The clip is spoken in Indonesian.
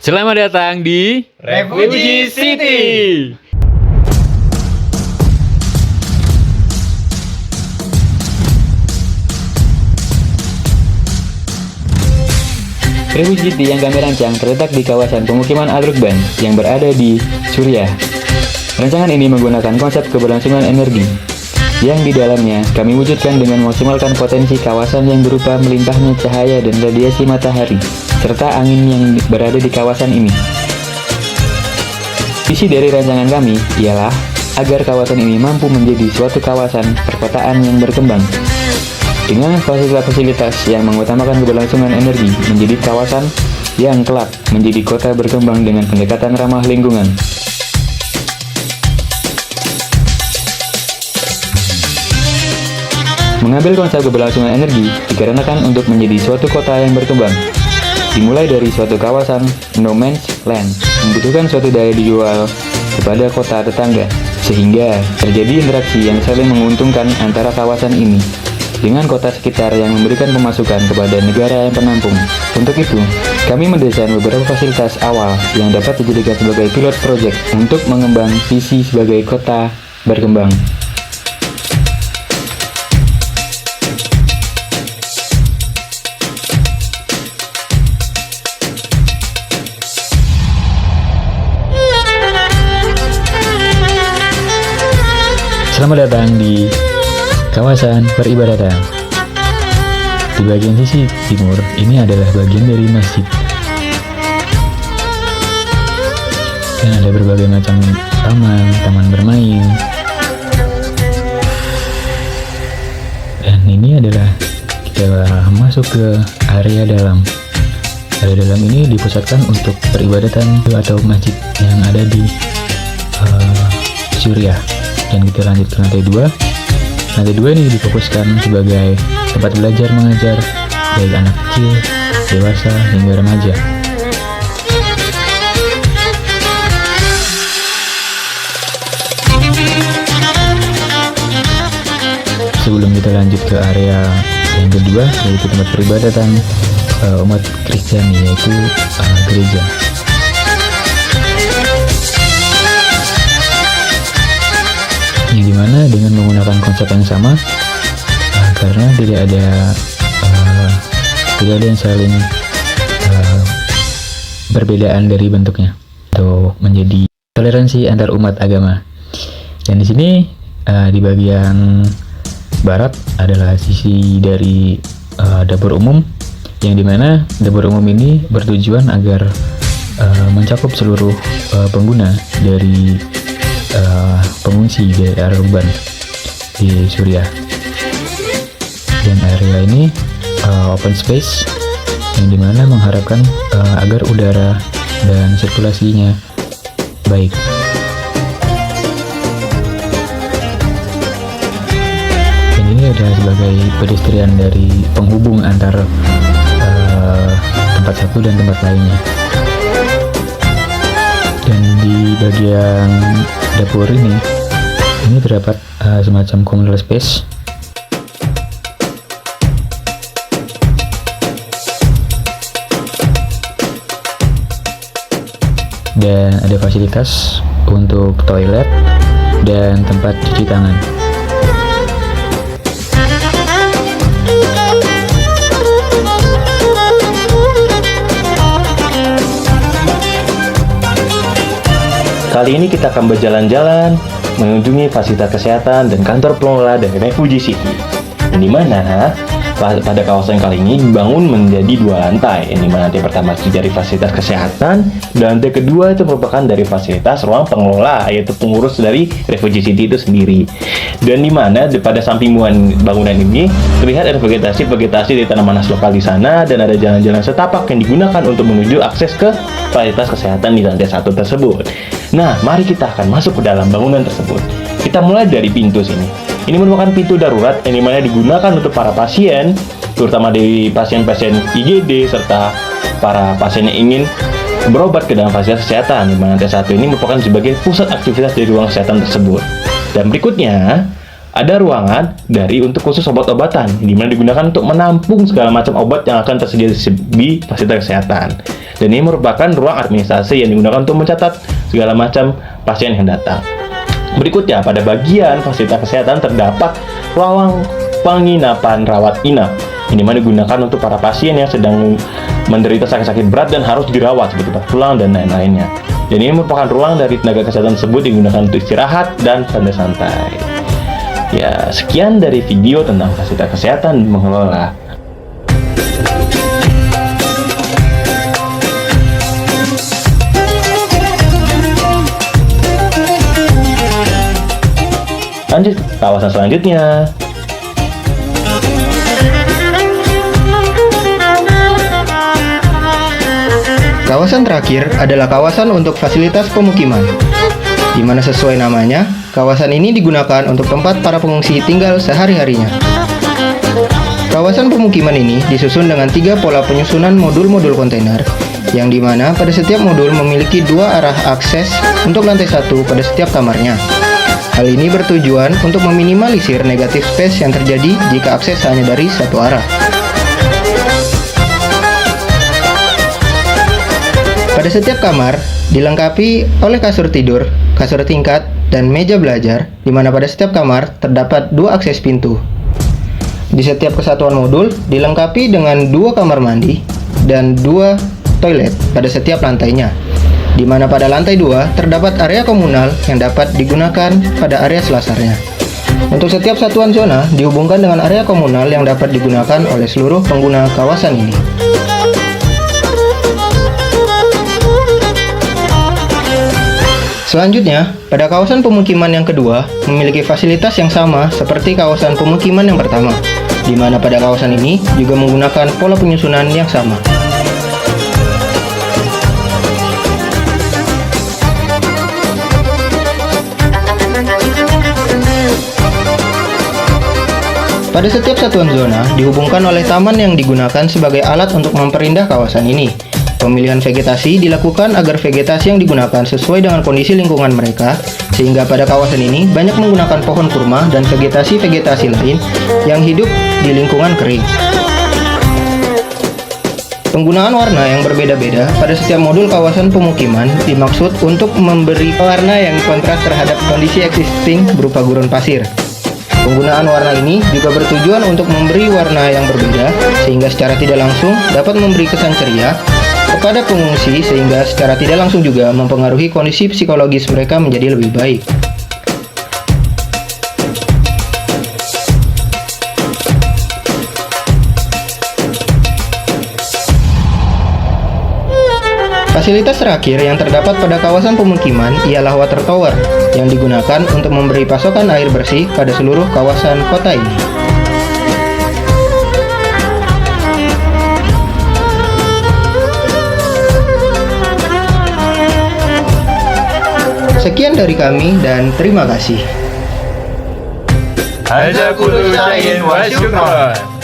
Selamat datang di Refugee City. Refugee City yang kami rancang terletak di kawasan pemukiman Al-Rukban yang berada di Suriah. Rancangan ini menggunakan konsep keberlangsungan energi, yang di dalamnya kami wujudkan dengan memaksimalkan potensi kawasan yang berupa melimpahnya cahaya dan radiasi matahari, serta angin yang berada di kawasan ini. Visi dari rancangan kami ialah agar kawasan ini mampu menjadi suatu kawasan perkotaan yang berkembang dengan fasilitas-fasilitas yang mengutamakan keberlangsungan energi, menjadi kawasan yang kelak menjadi kota berkembang dengan pendekatan ramah lingkungan. Mengambil konsep keberlangsungan energi dikarenakan untuk menjadi suatu kota yang berkembang, dimulai dari suatu kawasan no man's land, membutuhkan suatu daya dijual kepada kota tetangga, sehingga terjadi interaksi yang saling menguntungkan antara kawasan ini dengan kota sekitar yang memberikan pemasukan kepada negara yang penampung. Untuk itu, kami mendesain beberapa fasilitas awal yang dapat dijadikan sebagai pilot project untuk mengembang visi sebagai kota berkembang. Selamat datang di kawasan peribadatan. Di bagian sisi timur, ini adalah bagian dari masjid. Dan ada berbagai macam taman bermain. Dan ini adalah kita masuk ke area dalam. Area dalam ini dipusatkan untuk peribadatan atau masjid yang ada di Suriah. Dan kita lanjut ke lantai 2. Lantai 2 ini difokuskan sebagai tempat belajar mengajar baik anak kecil, dewasa, hingga remaja. Sebelum kita lanjut ke area yang kedua, yaitu tempat peribadatan umat Kristiani, yaitu gereja. Yang dimana dengan menggunakan konsep yang sama, karena tidak ada yang saling perbedaan dari bentuknya, atau menjadi toleransi antar umat agama. Dan di sini di bagian barat adalah sisi dari dapur umum, yang dimana dapur umum ini bertujuan agar mencakup seluruh pengguna dari pengungsi dari Al-Rukban di Suriah. Dan area ini open space, yang dimana mengharapkan agar udara dan sirkulasinya baik. Dan ini adalah sebagai pedestrian dari penghubung antar tempat satu dan tempat lainnya. Dan di bagian dapur ini terdapat semacam communal space, dan ada fasilitas untuk toilet dan tempat cuci tangan. Kali ini kita akan berjalan-jalan mengunjungi fasilitas kesehatan dan kantor pengelola dari Refugee City. Di mana pada kawasan kali ini dibangun menjadi 2 lantai. Yang dimana lantai pertama itu dari fasilitas kesehatan, dan lantai kedua itu merupakan dari fasilitas ruang pengelola, yaitu pengurus dari Refugee City itu sendiri. Dan dimana pada samping bangunan ini terlihat ada vegetasi dari tanaman khas lokal di sana, dan ada jalan-jalan setapak yang digunakan untuk menuju akses ke fasilitas kesehatan di lantai 1 tersebut. Nah, mari kita akan masuk ke dalam bangunan tersebut. Kita mulai dari pintu sini. Ini merupakan pintu darurat yang dimana digunakan untuk para pasien, terutama dari pasien-pasien IGD serta para pasien yang ingin berobat ke dalam fasilitas kesehatan, di mana lantai 1 ini merupakan sebagai pusat aktivitas dari ruang kesehatan tersebut. Dan berikutnya, ada ruangan untuk khusus obat-obatan, di mana digunakan untuk menampung segala macam obat yang akan tersedia di fasilitas kesehatan. Dan ini merupakan ruang administrasi yang digunakan untuk mencatat segala macam pasien yang datang. Berikutnya, pada bagian fasilitas kesehatan terdapat ruang penginapan rawat inap, yang dimana digunakan untuk para pasien yang sedang menderita sakit-sakit berat dan harus dirawat seperti patah tulang dan lain-lainnya. Dan ini merupakan ruang dari tenaga kesehatan tersebut digunakan untuk istirahat dan santai-santai. Ya, sekian dari video tentang fasilitas kesehatan mengelola. Lanjut ke kawasan selanjutnya. Kawasan terakhir adalah kawasan untuk fasilitas pemukiman, di mana sesuai namanya, kawasan ini digunakan untuk tempat para pengungsi tinggal sehari-harinya. Kawasan pemukiman ini disusun dengan 3 pola penyusunan modul-modul kontainer, yang dimana pada setiap modul memiliki 2 arah akses untuk lantai 1 pada setiap kamarnya. Hal ini bertujuan untuk meminimalisir negatif space yang terjadi jika akses hanya dari satu arah. Pada setiap kamar dilengkapi oleh kasur tidur, kasur tingkat, dan meja belajar, di mana pada setiap kamar terdapat 2 akses pintu. Di setiap kesatuan modul dilengkapi dengan 2 kamar mandi dan 2 toilet pada setiap lantainya, di mana pada lantai 2 terdapat area komunal yang dapat digunakan pada area selasarnya. Untuk setiap satuan zona dihubungkan dengan area komunal yang dapat digunakan oleh seluruh pengguna kawasan ini. Selanjutnya, pada kawasan pemukiman yang kedua memiliki fasilitas yang sama seperti kawasan pemukiman yang pertama, di mana pada kawasan ini juga menggunakan pola penyusunan yang sama. Pada setiap satuan zona dihubungkan oleh taman yang digunakan sebagai alat untuk memperindah kawasan ini. Pemilihan vegetasi dilakukan agar vegetasi yang digunakan sesuai dengan kondisi lingkungan mereka, sehingga pada kawasan ini banyak menggunakan pohon kurma dan vegetasi-vegetasi lain yang hidup di lingkungan kering. Penggunaan warna yang berbeda-beda pada setiap modul kawasan pemukiman dimaksud untuk memberi warna yang kontras terhadap kondisi existing berupa gurun pasir. Penggunaan warna ini juga bertujuan untuk memberi warna yang berbeda, sehingga secara tidak langsung dapat memberi kesan ceria kepada pengungsi, sehingga secara tidak langsung juga mempengaruhi kondisi psikologis mereka menjadi lebih baik. Fasilitas terakhir yang terdapat pada kawasan pemukiman ialah water tower yang digunakan untuk memberi pasokan air bersih pada seluruh kawasan kota ini. Sekian dari kami dan terima kasih. Jazakumullah khairan wa syukran.